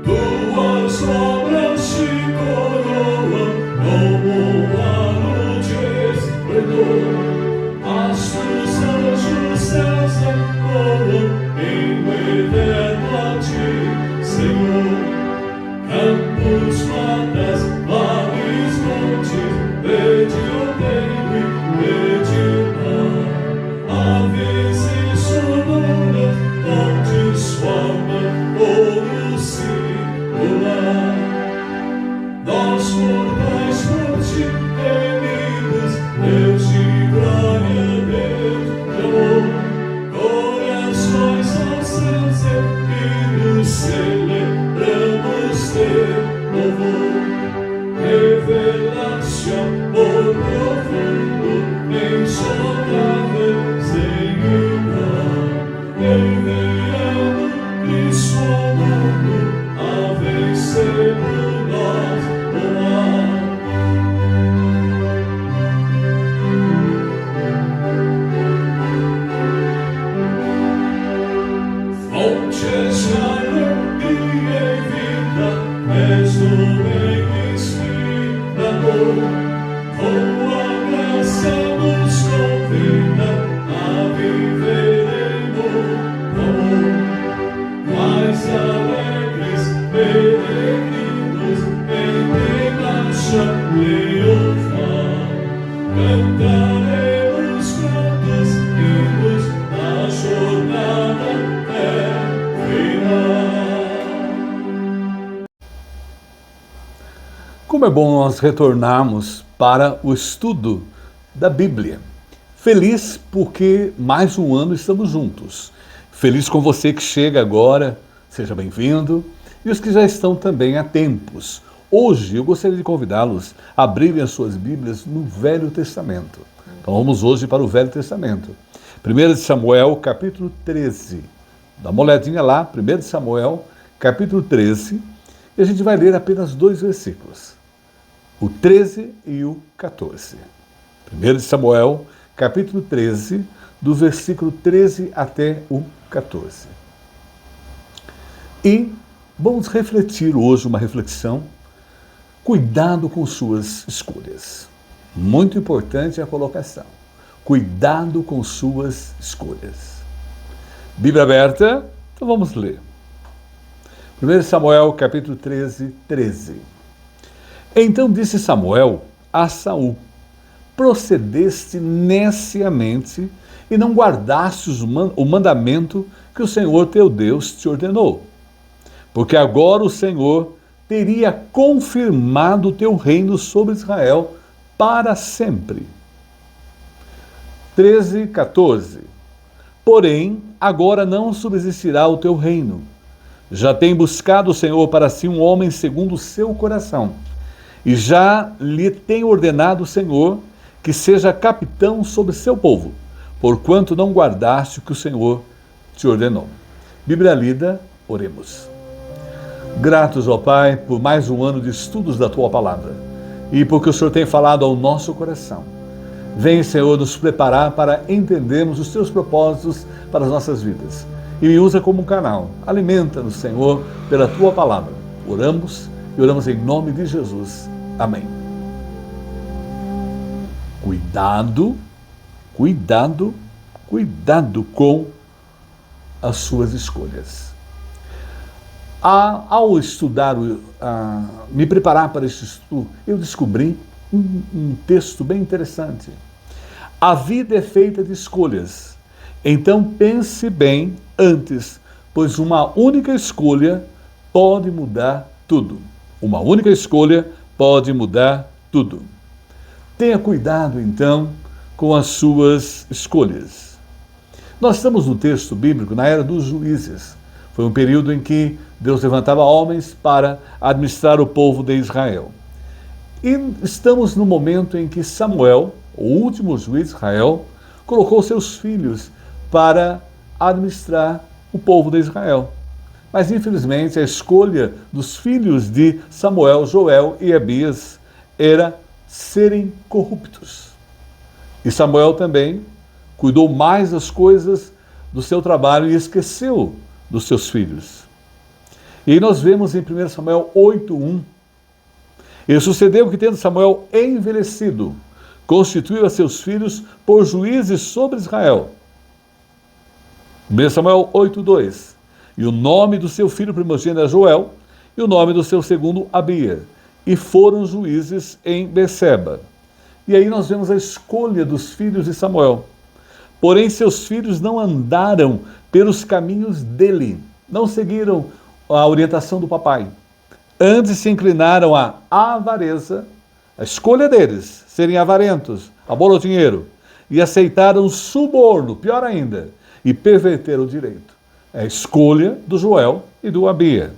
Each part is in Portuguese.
Tuas obras se coroam como a luz de esplendor. As teus anjos céus ecoam em eterno a ti, Senhor. Campos, matas, vales, montes, verde o tempo e verde o mar. Aves e sonoras, onde formam ouro singular. Nós mortais por ti temidos, Deus de glória, Deus de amor. Corações aos céus erguidos, celebramos teu louvor. Revelação, amor profundo, mensurável, sem igual. Enviando Cristo ao mundo, a vencer por nós o mal. Fontes de alegria e vida, és o bem inspirador. Com a graça nos convida a viver em amor. Mais alegres, peregrinos, em marcha triunfar. Cantaremos cantos hinos na jornada final. Como é bom nós retornarmos para o estudo da Bíblia. Feliz porque mais um ano estamos juntos. Feliz com você que chega agora, seja bem-vindo. E os que já estão também há tempos. Hoje eu gostaria de convidá-los a abrirem as suas Bíblias no Velho Testamento. Então vamos hoje para o Velho Testamento. 1 Samuel, capítulo 13. Dá uma olhadinha lá, 1 Samuel, capítulo 13. E a gente vai ler apenas 2 versículos. O 13 e o 14. 1 Samuel, capítulo 13, do versículo 13 até o 14. E vamos refletir hoje uma reflexão. Cuidado com suas escolhas. Muito importante a colocação. Cuidado com suas escolhas. Bíblia aberta, então vamos ler. 1 Samuel, capítulo 13, 13. Então disse Samuel a Saul: procedeste neciamente e não guardaste o mandamento que o Senhor teu Deus te ordenou. Porque agora o Senhor teria confirmado o teu reino sobre Israel para sempre. 13, 14. Porém, agora não subsistirá o teu reino. Já tem buscado o Senhor para si um homem segundo o seu coração, e já lhe tem ordenado o Senhor que seja capitão sobre seu povo, porquanto não guardaste o que o Senhor te ordenou. Bíblia lida, oremos. Gratos, ó Pai, por mais um ano de estudos da Tua Palavra, e porque o Senhor tem falado ao nosso coração. Vem, Senhor, nos preparar para entendermos os Teus propósitos para as nossas vidas. E me usa como um canal. Alimenta-nos, Senhor, pela Tua Palavra. Oramos e oramos em nome de Jesus. Amém. Cuidado, cuidado, cuidado com as suas escolhas. Ao estudar, me preparar para este estudo, eu descobri um texto bem interessante. A vida é feita de escolhas. Então pense bem antes, pois uma única escolha pode mudar tudo. Uma única escolha pode mudar tudo. Tenha cuidado, então, com as suas escolhas. Nós estamos no texto bíblico na era dos juízes. Foi um período em que Deus levantava homens para administrar o povo de Israel. E estamos no momento em que Samuel, o último juiz de Israel, colocou seus filhos para administrar o povo de Israel. Mas, infelizmente, a escolha dos filhos de Samuel, Joel e Abias era serem corruptos. E Samuel também cuidou mais das coisas do seu trabalho e esqueceu dos seus filhos. E aí nós vemos em 1 Samuel 8:1, e sucedeu que, tendo Samuel envelhecido, constituiu a seus filhos por juízes sobre Israel. 1 Samuel 8:2, e o nome do seu filho primogênito era Joel, e o nome do seu segundo Abia, e foram juízes em Beceba. E aí nós vemos a escolha dos filhos de Samuel. Porém, seus filhos não andaram pelos caminhos dele, não seguiram a orientação do papai. Antes se inclinaram à avareza, a escolha deles, serem avarentos, amor ao dinheiro, e aceitaram suborno, pior ainda, e perverteram o direito. É a escolha do Joel e do Abia.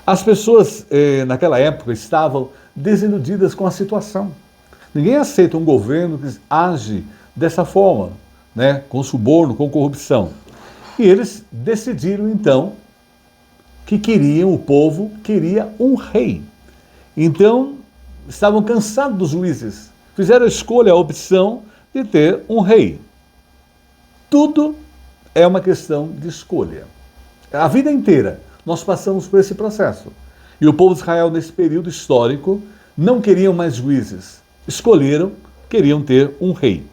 As pessoas naquela época estavam desiludidas com a situação. Ninguém aceita um governo que age dessa forma, né, com suborno, com corrupção. E eles decidiram então que o povo queria um rei. Então, estavam cansados dos juízes. Fizeram a escolha, a opção de ter um rei. Tudo é uma questão de escolha. A vida inteira nós passamos por esse processo. E o povo de Israel, nesse período histórico, não queriam mais juízes. Escolheram, queriam ter um rei.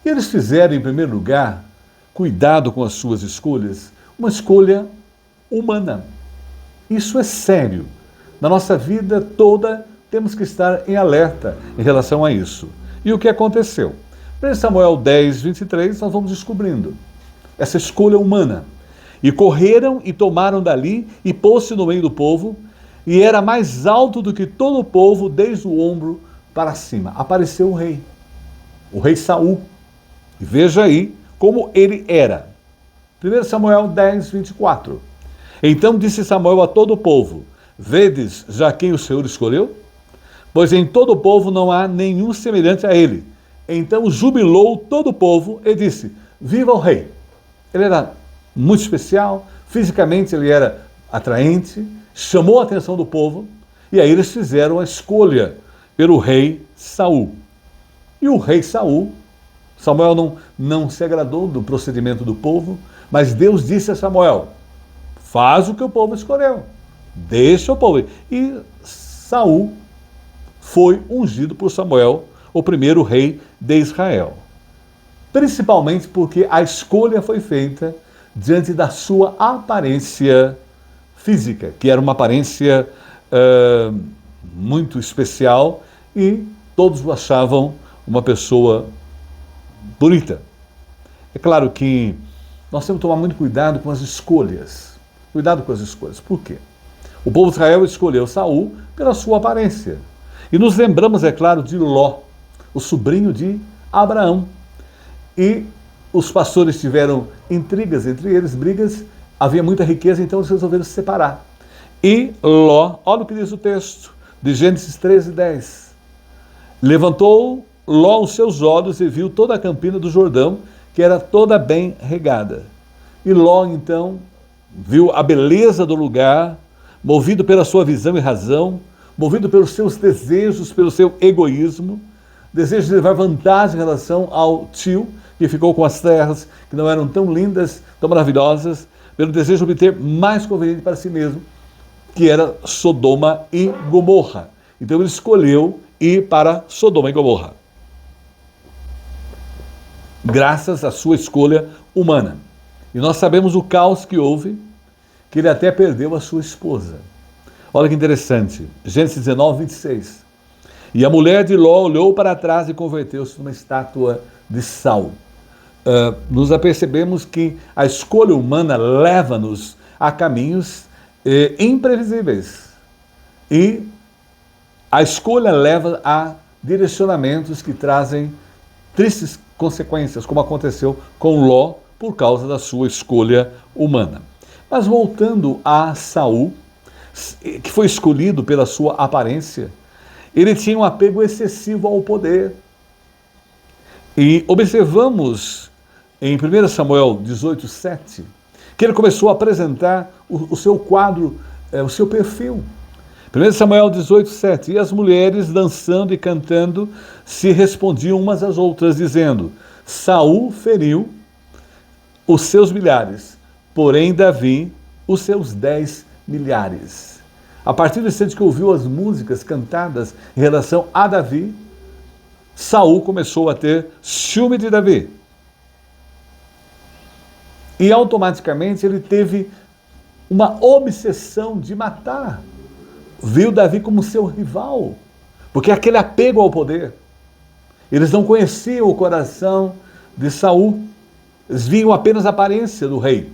E eles fizeram, em primeiro lugar, cuidado com as suas escolhas, uma escolha humana. Isso é sério. Na nossa vida toda, temos que estar em alerta em relação a isso. E o que aconteceu? Em Samuel 10:23, nós vamos descobrindo essa escolha humana. E correram e tomaram dali e pôs-se no meio do povo, e era mais alto do que todo o povo, desde o ombro para cima. Apareceu o rei Saul. E veja aí como ele era. 1 Samuel 10:24. Então disse Samuel a todo o povo: vedes já quem o Senhor escolheu? Pois em todo o povo não há nenhum semelhante a ele. Então jubilou todo o povo e disse: viva o rei! Ele era muito especial, fisicamente ele era atraente, chamou a atenção do povo, e aí eles fizeram a escolha pelo rei Saul. E o rei Saul, Samuel não se agradou do procedimento do povo, mas Deus disse a Samuel: faz o que o povo escolheu, deixa o povo. E Saul foi ungido por Samuel, o primeiro rei de Israel. Principalmente porque a escolha foi feita diante da sua aparência física, que era uma aparência muito especial, e todos o achavam uma pessoa bonita. É claro que nós temos que tomar muito cuidado com as escolhas. Cuidado com as escolhas. Por quê? O povo de Israel escolheu Saul pela sua aparência. E nos lembramos, é claro, de Ló, o sobrinho de Abraão. E os pastores tiveram intrigas entre eles, brigas, havia muita riqueza, então eles resolveram se separar. E Ló, olha o que diz o texto de Gênesis 13:10. Levantou Ló os seus olhos e viu toda a campina do Jordão, que era toda bem regada. E Ló, então, viu a beleza do lugar, movido pela sua visão e razão, movido pelos seus desejos, pelo seu egoísmo, desejo de levar vantagem em relação ao tio, que ficou com as terras que não eram tão lindas, tão maravilhosas, pelo desejo de obter mais conveniente para si mesmo, que era Sodoma e Gomorra. Então ele escolheu ir para Sodoma e Gomorra, graças à sua escolha humana. E nós sabemos o caos que houve, que ele até perdeu a sua esposa. Olha que interessante, Gênesis 19:26. E a mulher de Ló olhou para trás e converteu-se numa estátua de sal. Nos apercebemos que a escolha humana leva-nos a caminhos imprevisíveis. E a escolha leva a direcionamentos que trazem tristes consequências, como aconteceu com Ló, por causa da sua escolha humana. Mas voltando a Saul, que foi escolhido pela sua aparência, ele tinha um apego excessivo ao poder. E observamos em 1 Samuel 18:7, que ele começou a apresentar o seu quadro, o seu perfil. 1 Samuel 18:7. E as mulheres, dançando e cantando, se respondiam umas às outras, dizendo: Saul feriu os seus milhares, porém Davi os seus 10 milhares. A partir do instante que ouviu as músicas cantadas em relação a Davi, Saul começou a ter ciúme de Davi. E automaticamente ele teve uma obsessão de matar. Viu Davi como seu rival, porque aquele apego ao poder. Eles não conheciam o coração de Saul, eles viam apenas a aparência do rei.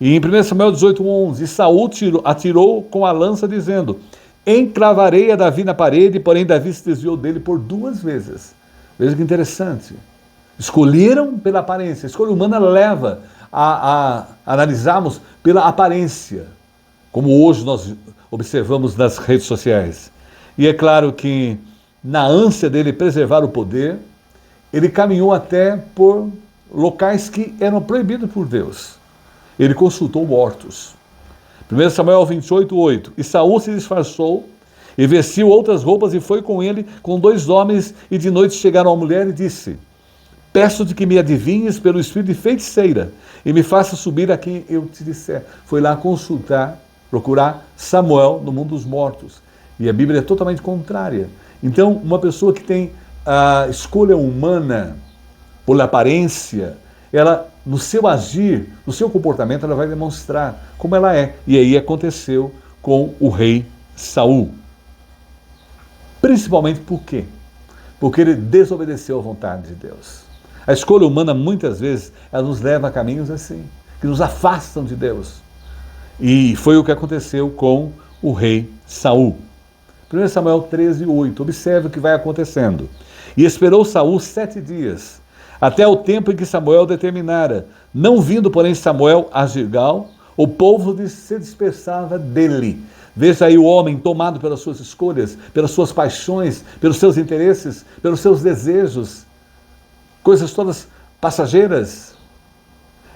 E em 1 Samuel 18:11, Saul atirou com a lança, dizendo: encravarei a Davi na parede, porém Davi se desviou dele por 2 vezes. Veja que interessante. Escolheram pela aparência. A escolha humana leva a analisarmos pela aparência, como hoje nós observamos nas redes sociais. E é claro que, na ânsia dele preservar o poder, ele caminhou até por locais que eram proibidos por Deus. Ele consultou mortos. 1 Samuel 28:8. E Saul se disfarçou e vestiu outras roupas e foi com ele com 2 homens, e de noite chegaram à mulher e disse: peço-te que me adivinhes pelo espírito de feiticeira e me faça subir a quem eu te disser. Foi lá procurar Samuel no mundo dos mortos. E a Bíblia é totalmente contrária. Então, uma pessoa que tem a escolha humana por aparência, ela, no seu agir, no seu comportamento, ela vai demonstrar como ela é. E aí aconteceu com o rei Saul. Principalmente por quê? Porque ele desobedeceu à vontade de Deus. A escolha humana, muitas vezes, ela nos leva a caminhos assim, que nos afastam de Deus. E foi o que aconteceu com o rei Saul. 1 Samuel 13:8. Observe o que vai acontecendo. E esperou Saul 7 dias, até o tempo em que Samuel determinara. Não vindo, porém, Samuel a Gilgal, o povo se dispersava dele. Veja aí o homem tomado pelas suas escolhas, pelas suas paixões, pelos seus interesses, pelos seus desejos, coisas todas passageiras.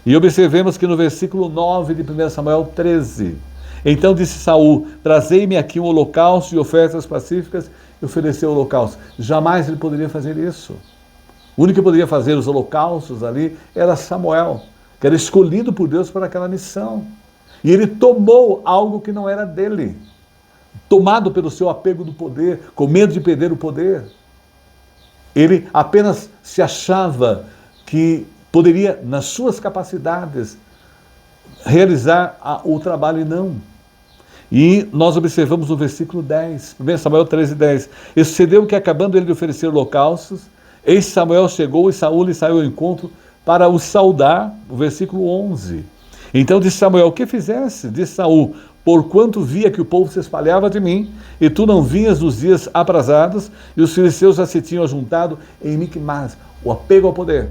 E observemos que no versículo 9 de 1 Samuel 13, então disse Saul: trazei-me aqui um holocausto e ofertas pacíficas, e ofereceu o holocausto. Jamais ele poderia fazer isso. O único que poderia fazer os holocaustos ali era Samuel, que era escolhido por Deus para aquela missão. E ele tomou algo que não era dele, tomado pelo seu apego do poder, com medo de perder o poder. Ele apenas se achava que poderia, nas suas capacidades, realizar o trabalho, e não. E nós observamos no versículo 10, 1 Samuel 13:10. E sucedeu que, acabando ele de oferecer holocaustos, eis Samuel chegou e Saul lhe saiu ao encontro para o saudar, o versículo 11. Então disse Samuel: o que fizeste? Disse Saul: porquanto via que o povo se espalhava de mim, e tu não vinhas nos dias aprazados, e os filisteus já se tinham ajuntado em Micmas. O apego ao poder,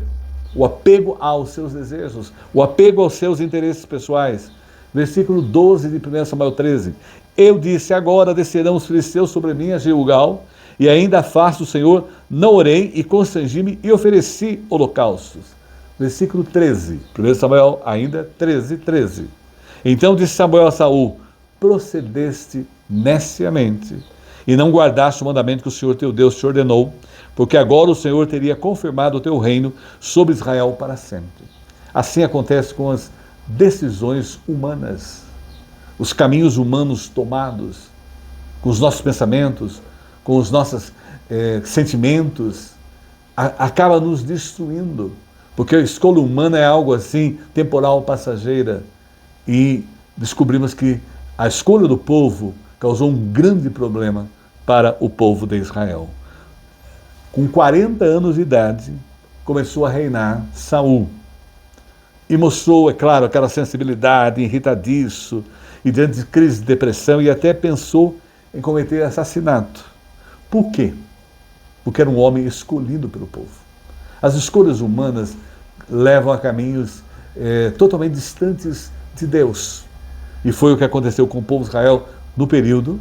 o apego aos seus desejos, o apego aos seus interesses pessoais. Versículo 12 de 1 Samuel 13. Eu disse: agora descerão os filisteus sobre mim a Gilgal, e ainda a face do Senhor não orei, e constrangi-me e ofereci holocaustos. Versículo 13, 1 Samuel ainda 13:13. Então disse Samuel a Saul: procedeste neciamente, e não guardaste o mandamento que o Senhor teu Deus te ordenou, porque agora o Senhor teria confirmado o teu reino sobre Israel para sempre. Assim acontece com as decisões humanas, os caminhos humanos tomados, com os nossos pensamentos, com os nossos sentimentos, acaba nos destruindo, porque a escolha humana é algo assim, temporal, passageira, e descobrimos que a escolha do povo causou um grande problema para o povo de Israel. Com 40 anos de idade, começou a reinar Saul. E mostrou, é claro, aquela sensibilidade, irritadiço, e diante de crise de depressão, e até pensou em cometer assassinato. Por quê? Porque era um homem escolhido pelo povo. As escolhas humanas levam a caminhos totalmente distantes de Deus. E foi o que aconteceu com o povo de Israel no período,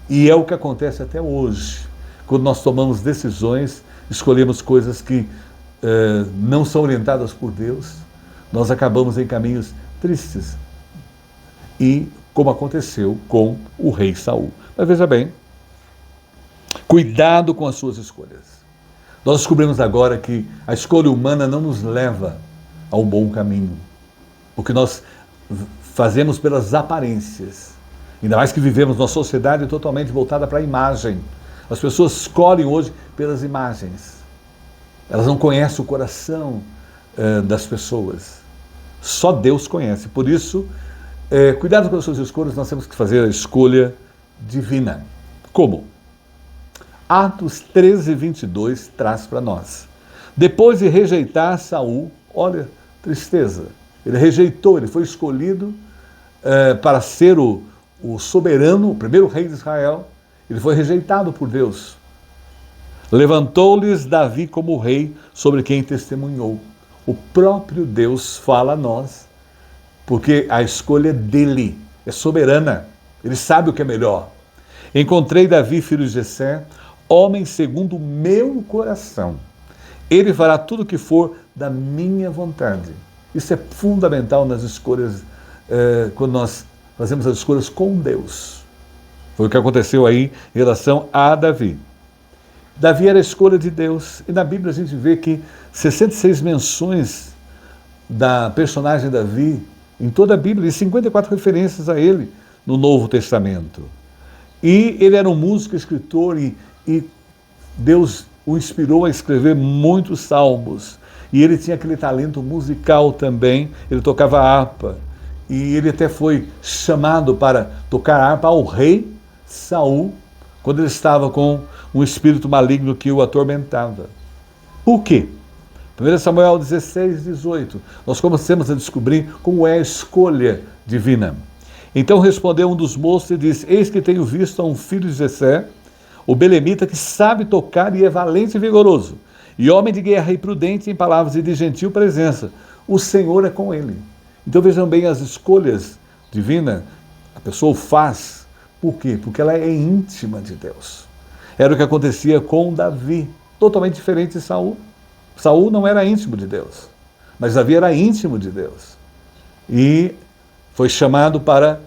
e é o que acontece até hoje. Quando nós tomamos decisões, escolhemos coisas que não são orientadas por Deus, nós acabamos em caminhos tristes. E como aconteceu com o rei Saul. Mas veja bem, cuidado com as suas escolhas. Nós descobrimos agora que a escolha humana não nos leva a um bom caminho, porque nós fazemos pelas aparências. Ainda mais que vivemos numa sociedade totalmente voltada para a imagem. As pessoas escolhem hoje pelas imagens. Elas não conhecem o coração das pessoas. Só Deus conhece. Por isso, cuidado com as suas escolhas, nós temos que fazer a escolha divina. Como? Atos 13, 22 traz para nós. Depois de rejeitar Saul, olha, tristeza. Ele rejeitou, ele foi escolhido para ser o soberano, o primeiro rei de Israel. Ele foi rejeitado por Deus. Levantou-lhes Davi como rei, sobre quem testemunhou. O próprio Deus fala a nós, porque a escolha dele é soberana. Ele sabe o que é melhor. Encontrei Davi, filho de Jessé, homem segundo o meu coração. Ele fará tudo o que for da minha vontade. Isso é fundamental nas escolhas, quando nós fazemos as escolhas com Deus. Foi o que aconteceu aí em relação a Davi. Davi era a escolha de Deus. E na Bíblia a gente vê que 66 menções da personagem Davi em toda a Bíblia e 54 referências a ele no Novo Testamento. E ele era um músico, escritor e Deus o inspirou a escrever muitos salmos. E ele tinha aquele talento musical também, ele tocava harpa. E ele até foi chamado para tocar harpa ao rei Saul, quando ele estava com um espírito maligno que o atormentava. Por quê? 1 Samuel 16, 18. Nós começamos a descobrir como é a escolha divina. Então respondeu um dos moços e disse: eis que tenho visto a um filho de Jessé, o belemita, que sabe tocar e é valente e vigoroso, e homem de guerra e prudente em palavras e de gentil presença. O Senhor é com ele. Então vejam bem as escolhas divinas, a pessoa faz. Por quê? Porque ela é íntima de Deus. Era o que acontecia com Davi, totalmente diferente de Saul. Saul não era íntimo de Deus, mas Davi era íntimo de Deus. E foi chamado para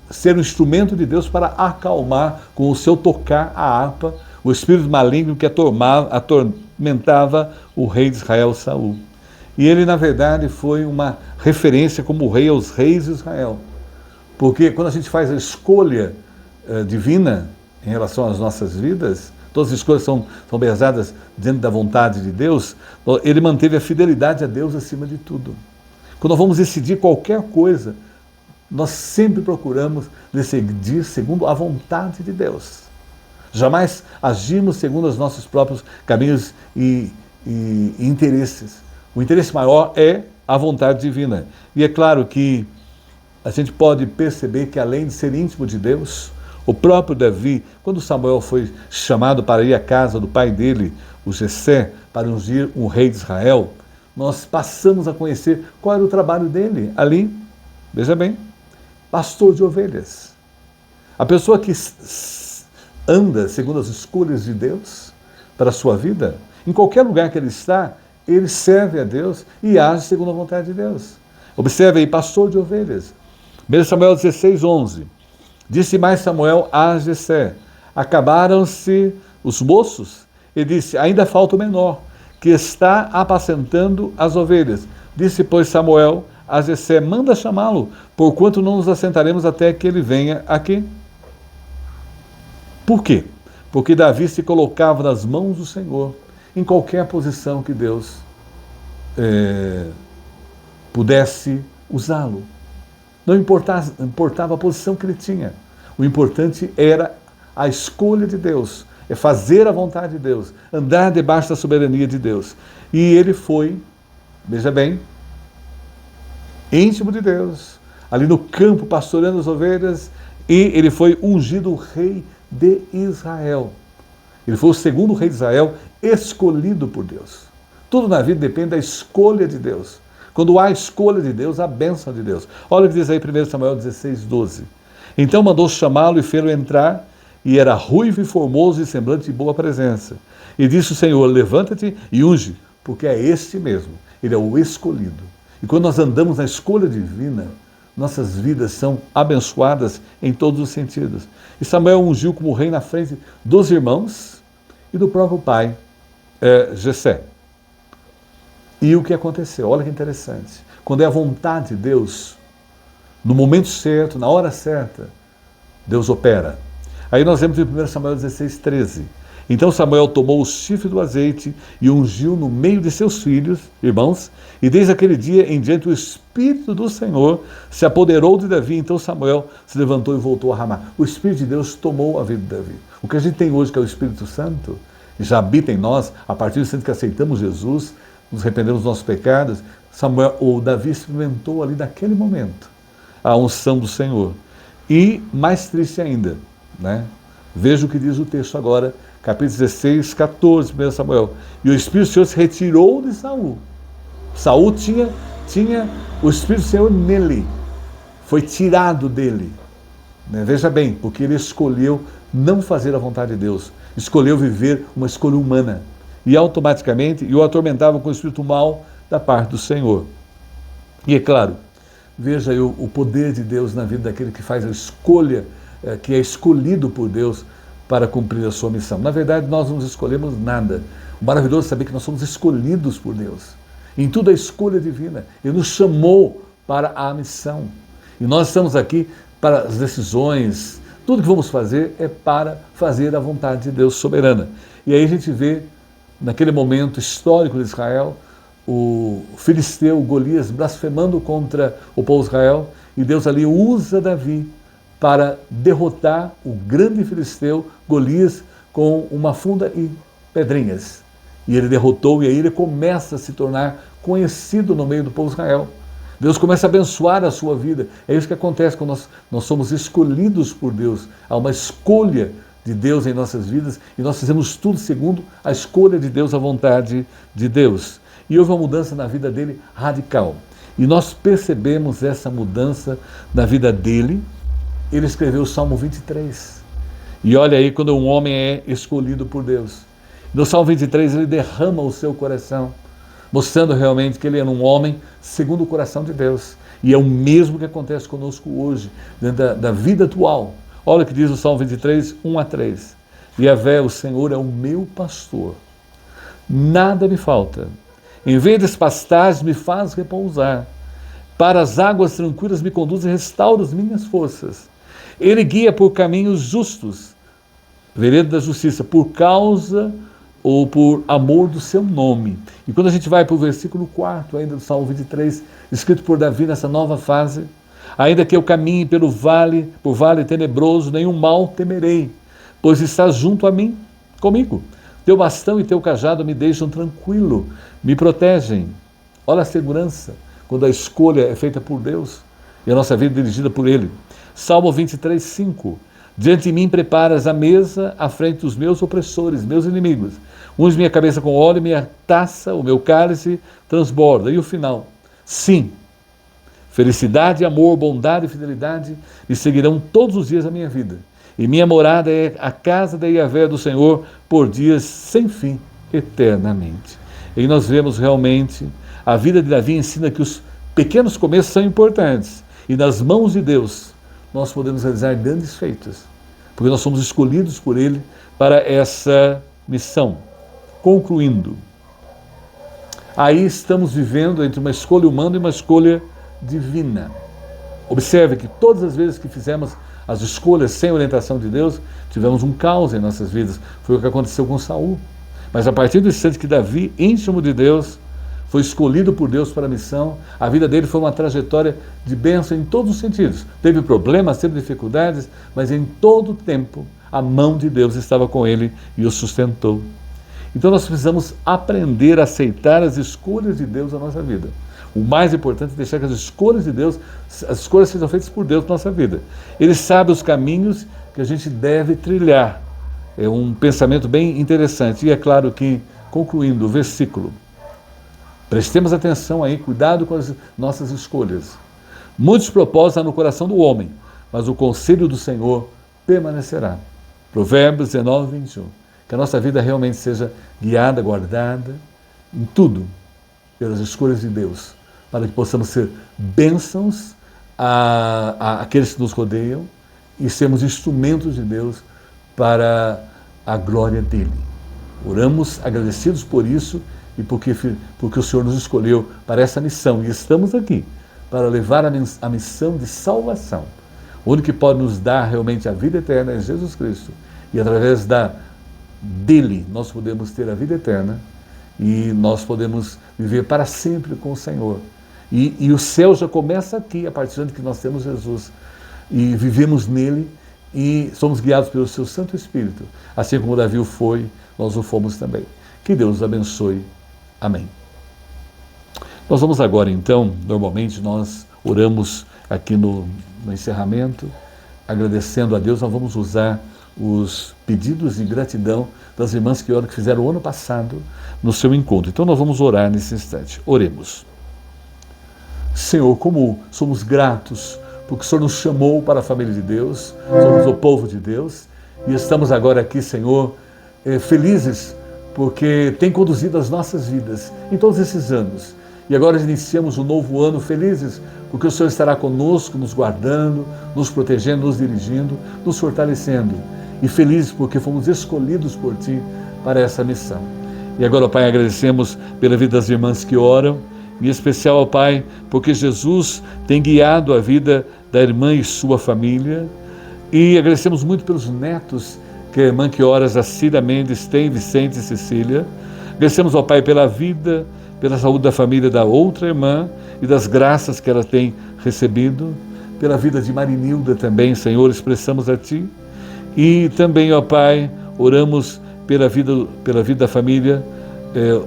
ser um instrumento de Deus para acalmar com o seu tocar a harpa o espírito maligno que atormentava o rei de Israel, Saul. E ele, na verdade, foi uma referência como rei aos reis de Israel. Porque quando a gente faz a escolha divina em relação às nossas vidas, todas as escolhas são baseadas dentro da vontade de Deus, ele manteve a fidelidade a Deus acima de tudo. Quando nós vamos decidir qualquer coisa, nós sempre procuramos decidir segundo a vontade de Deus. Jamais agimos segundo os nossos próprios caminhos e interesses. O interesse maior é a vontade divina. E é claro que a gente pode perceber que, além de ser íntimo de Deus, o próprio Davi, quando Samuel foi chamado para ir à casa do pai dele, o Jessé, para ungir um rei de Israel, nós passamos a conhecer qual era o trabalho dele ali. Veja bem, pastor de ovelhas. A pessoa que anda segundo as escolhas de Deus para a sua vida, em qualquer lugar que ele está, ele serve a Deus e age segundo a vontade de Deus. Observe aí, pastor de ovelhas. 1 Samuel 16, 11. Disse mais Samuel a Jessé: acabaram-se os moços? E disse: ainda falta o menor, que está apacentando as ovelhas. Disse, pois, Samuel a Jessé: manda chamá-lo, porquanto não nos assentaremos até que ele venha aqui. Por quê? Porque Davi se colocava nas mãos do Senhor, em qualquer posição que Deus pudesse usá-lo. Não importava a posição que ele tinha. O importante era a escolha de Deus, é fazer a vontade de Deus, andar debaixo da soberania de Deus. E ele foi, veja bem, íntimo de Deus, ali no campo pastoreando as ovelhas, e ele foi ungido rei de Israel. Ele foi o segundo rei de Israel escolhido por Deus. Tudo na vida depende da escolha de Deus. Quando há escolha de Deus, há bênção de Deus. Olha o que diz aí 1 Samuel 16, 12. Então mandou chamá-lo e fê-lo entrar, e era ruivo e formoso e semblante de boa presença. E disse o Senhor: levanta-te e unge, porque é este mesmo, ele é o escolhido. E quando nós andamos na escolha divina, nossas vidas são abençoadas em todos os sentidos. E Samuel ungiu como rei na frente dos irmãos e do próprio pai, Jessé. E o que aconteceu? Olha que interessante. Quando é a vontade de Deus, no momento certo, na hora certa, Deus opera. Aí nós vemos em 1 Samuel 16, 13. Então Samuel tomou o chifre do azeite e ungiu no meio de seus filhos, irmãos, e desde aquele dia em diante o Espírito do Senhor se apoderou de Davi. Então Samuel se levantou e voltou a Ramá. O Espírito de Deus tomou a vida de Davi. O que a gente tem hoje, que é o Espírito Santo, já habita em nós, a partir do momento que aceitamos Jesus, nos arrependemos dos nossos pecados, Davi experimentou ali naquele momento a unção do Senhor. E mais triste ainda, né? Veja o que diz o texto agora, capítulo 16, 14, 1 Samuel. E o Espírito do Senhor se retirou de Saul. Saul tinha o Espírito do Senhor nele. Foi tirado dele. Né? Veja bem, porque ele escolheu não fazer a vontade de Deus. Escolheu viver uma escolha humana. E automaticamente o atormentava com o espírito mau da parte do Senhor. E é claro, veja aí o poder de Deus na vida daquele que faz a escolha, que é escolhido por Deus para cumprir a sua missão. Na verdade, nós não escolhemos nada. O maravilhoso é saber que nós somos escolhidos por Deus. Em tudo a escolha divina. Ele nos chamou para a missão. E nós estamos aqui para as decisões. Tudo que vamos fazer é para fazer a vontade de Deus soberana. E aí a gente vê, naquele momento histórico de Israel, o filisteu Golias blasfemando contra o povo de Israel, e Deus ali usa Davi para derrotar o grande filisteu Golias com uma funda e pedrinhas. E ele derrotou, e aí ele começa a se tornar conhecido no meio do povo de Israel. Deus começa a abençoar a sua vida. É isso que acontece quando nós somos escolhidos por Deus. Há uma escolha de Deus em nossas vidas, e nós fizemos tudo segundo a escolha de Deus, a vontade de Deus. E houve uma mudança na vida dele radical. E nós percebemos essa mudança na vida dele. Ele escreveu o Salmo 23. E olha aí, quando um homem é escolhido por Deus. No Salmo 23 ele derrama o seu coração, mostrando realmente que ele era um homem segundo o coração de Deus. E é o mesmo que acontece conosco hoje, dentro da vida atual. Olha o que diz o Salmo 23, 1 a 3. Yahvé, o Senhor, é o meu pastor. Nada me falta. Em verdes pastagens me faz repousar. Para as águas tranquilas me conduz e restaura as minhas forças. Ele guia por caminhos justos, vereda da justiça, por causa ou por amor do seu nome. E quando a gente vai para o versículo 4 ainda do Salmo 23, escrito por Davi nessa nova fase, ainda que eu caminhe por vale tenebroso, nenhum mal temerei, pois estás junto a mim, comigo. Teu bastão e teu cajado me deixam tranquilo, me protegem. Olha a segurança, quando a escolha é feita por Deus e a nossa vida é dirigida por Ele. Salmo 23, 5. Diante de mim preparas a mesa à frente dos meus opressores, meus inimigos. Unge minha cabeça com óleo, minha taça, o meu cálice transborda. E o final. Sim, felicidade, amor, bondade e fidelidade me seguirão todos os dias da minha vida. E minha morada é a casa da Yahvé do Senhor por dias sem fim, eternamente. E nós vemos realmente, a vida de Davi ensina que os pequenos começos são importantes. E nas mãos de Deus, nós podemos realizar grandes feitos. Porque nós somos escolhidos por Ele para essa missão. Concluindo, aí estamos vivendo entre uma escolha humana e uma escolha divina. Observe que todas as vezes que fizemos as escolhas sem orientação de Deus, tivemos um caos em nossas vidas. Foi o que aconteceu com Saul. Mas a partir do instante que Davi, íntimo de Deus, foi escolhido por Deus para a missão, a vida dele foi uma trajetória de bênção em todos os sentidos. Teve problemas, teve dificuldades, mas em todo o tempo a mão de Deus estava com ele e o sustentou. Então nós precisamos aprender a aceitar as escolhas de Deus na nossa vida. O mais importante é deixar que as escolhas de Deus, as escolhas sejam feitas por Deus na nossa vida. Ele sabe os caminhos que a gente deve trilhar. É um pensamento bem interessante. E é claro que, concluindo o versículo, prestemos atenção aí, cuidado com as nossas escolhas. Muitos propósitos há no coração do homem, mas o conselho do Senhor permanecerá. Provérbios 19, 21. Que a nossa vida realmente seja guiada, guardada, em tudo, pelas escolhas de Deus, para que possamos ser bênçãos àqueles que nos rodeiam e sermos instrumentos de Deus para a glória dele. Oramos agradecidos por isso e porque o Senhor nos escolheu para essa missão e estamos aqui para levar a missão de salvação. O único que pode nos dar realmente a vida eterna é Jesus Cristo. E através dele nós podemos ter a vida eterna e nós podemos viver para sempre com o Senhor. E o céu já começa aqui, a partir de que nós temos Jesus. E vivemos nele e somos guiados pelo seu Santo Espírito. Assim como Davi o foi, nós o fomos também. Que Deus os abençoe. Amém. Nós vamos agora então, normalmente nós oramos aqui no encerramento, agradecendo a Deus, nós vamos usar os pedidos de gratidão das irmãs que fizeram o ano passado no seu encontro. Então nós vamos orar nesse instante. Oremos. Senhor, como somos gratos porque o Senhor nos chamou para a família de Deus, somos o povo de Deus e estamos agora aqui, Senhor, felizes porque tem conduzido as nossas vidas em todos esses anos. E agora iniciamos um novo ano felizes, porque o Senhor estará conosco, nos guardando, nos protegendo, nos dirigindo, nos fortalecendo. E felizes porque fomos escolhidos por Ti para essa missão. E agora, ó Pai, agradecemos pela vida das irmãs que oram, em especial, ó Pai, porque Jesus tem guiado a vida da irmã e sua família. E agradecemos muito pelos netos que a irmã que ora, Zacira Mendes, tem, Vicente e Cecília. Agradecemos, ó Pai, pela vida, pela saúde da família da outra irmã e das graças que ela tem recebido, pela vida de Marinilda também, Senhor, expressamos a Ti. E também, ó Pai, oramos pela vida da família,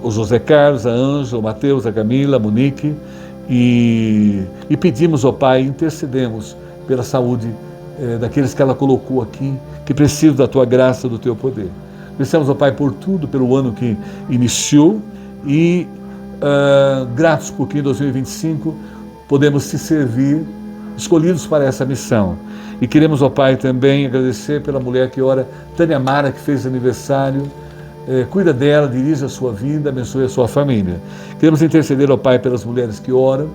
o José Carlos, a Ângela, o Mateus, a Camila, a Monique, e pedimos, ó Pai, intercedemos pela saúde daqueles que ela colocou aqui, que precisam da Tua graça, do Teu poder. Agradecemos, ó Pai, por tudo, pelo ano que iniciou e gratos porque em 2025 podemos Te servir, escolhidos para essa missão. E queremos, ó Pai, também agradecer pela mulher que ora, Tânia Mara, que fez aniversário. Cuida dela, dirige a sua vida, abençoe a sua família. Queremos interceder, ó Pai, pelas mulheres que oram,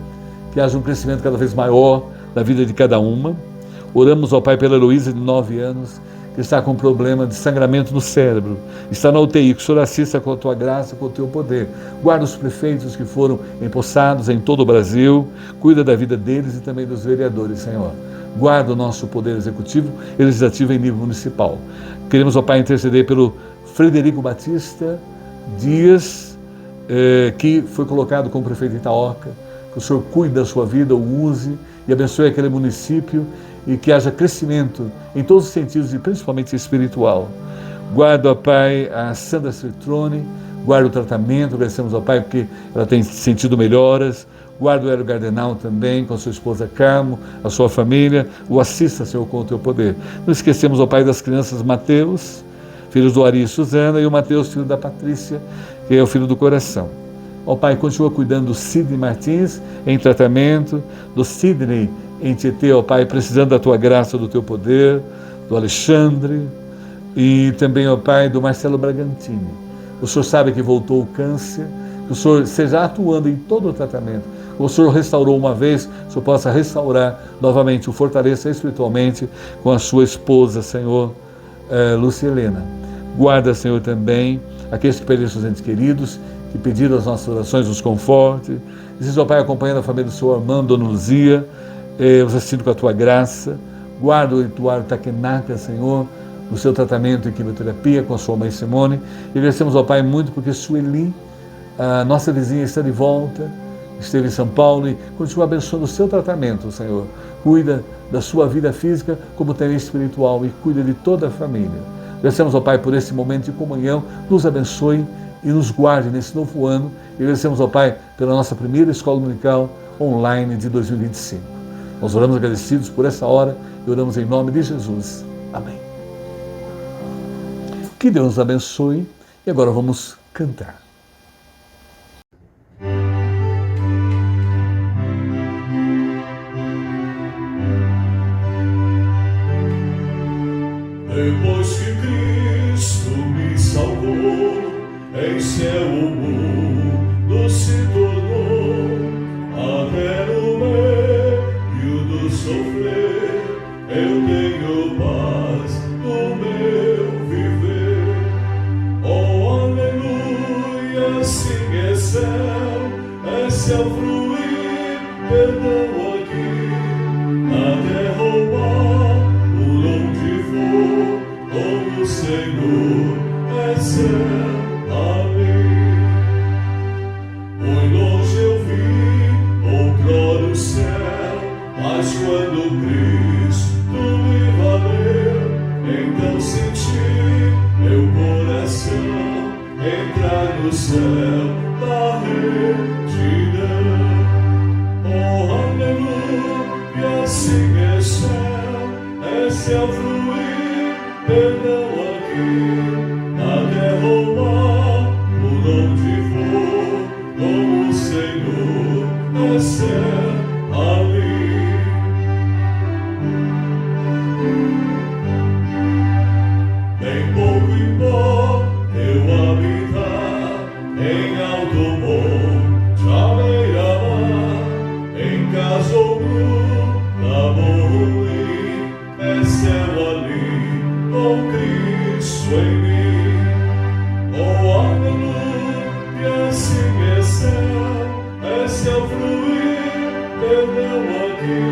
que haja um crescimento cada vez maior na vida de cada uma. Oramos, ó Pai, pela Heloísa, de 9 anos, que está com problema de sangramento no cérebro, está na UTI, que o Senhor assista com a Tua graça, com o Teu poder. Guarda os prefeitos que foram empossados em todo o Brasil, cuida da vida deles e também dos vereadores, Senhor. Guarda o nosso poder executivo e legislativo em nível municipal. Queremos, ó Pai, interceder pelo Frederico Batista Dias, que foi colocado como prefeito de Itaoca, que o Senhor cuide da sua vida, o use e abençoe aquele município e que haja crescimento em todos os sentidos e principalmente espiritual. Guarda, ó Pai, a Sandra Citrone, guarda o tratamento, agradecemos ao Pai porque ela tem sentido melhoras. Guarda o Hélio Gardenal também, com a sua esposa Carmo, a sua família, o assista, Senhor, com o Teu poder. Não esquecemos, ó Pai, das crianças Mateus, filhos do Ari e Suzana, e o Mateus, filho da Patrícia, que é o filho do coração. Ó Pai, continua cuidando do Sidney Martins, em tratamento, do Sidney em Tietê, ó Pai, precisando da Tua graça, do Teu poder, do Alexandre, e também, ó Pai, do Marcelo Bragantini. O Senhor sabe que voltou o câncer, que o Senhor seja atuando em todo o tratamento. O Senhor restaurou uma vez, o Senhor possa restaurar novamente, o fortaleça espiritualmente com a sua esposa, Senhor, Lúcia Helena. Guarda, Senhor, também aqueles que perderam seus entes queridos, que pediram as nossas orações, os conforte. E, ó Pai, acompanhando a família do Senhor Armando, Dona Luzia, os assistindo com a Tua graça. Guarda o Eduardo Takenaka, Senhor, no seu tratamento em quimioterapia com a sua mãe Simone. E agradecemos ao Pai muito porque Sueli, a nossa vizinha, está de volta, esteve em São Paulo e continua abençoando o seu tratamento, Senhor. Cuida da sua vida física como também espiritual e cuida de toda a família. Agradecemos ao Pai por esse momento de comunhão, nos abençoe e nos guarde nesse novo ano. E agradecemos ao Pai pela nossa primeira escola dominical online de 2025. Nós oramos agradecidos por essa hora e oramos em nome de Jesus. Amém. Que Deus nos abençoe e agora vamos cantar. Depois que Cristo me salvou, em seu mundo se tornou, até no meio dos assim é céu, esse é o fluir, perdão aqui, até roubar por onde for, com o Senhor é céu ali. Muito longe eu vi outrora o céu, mas quando Cristo me valeu, então senti meu coração entrar no céu da retidão. Oh, aleluia, assim é céu, esse é o fluir, perdão aqui, até roubar por onde for, com o Senhor é céu ali. Nem pouco importa eu habitar em alto monte, à beira-mar, em casa ou gruta ruim, é céu ali, com Cristo em mim. Oh, aleluia, assim é céu, esse é o fluir, perdão aqui,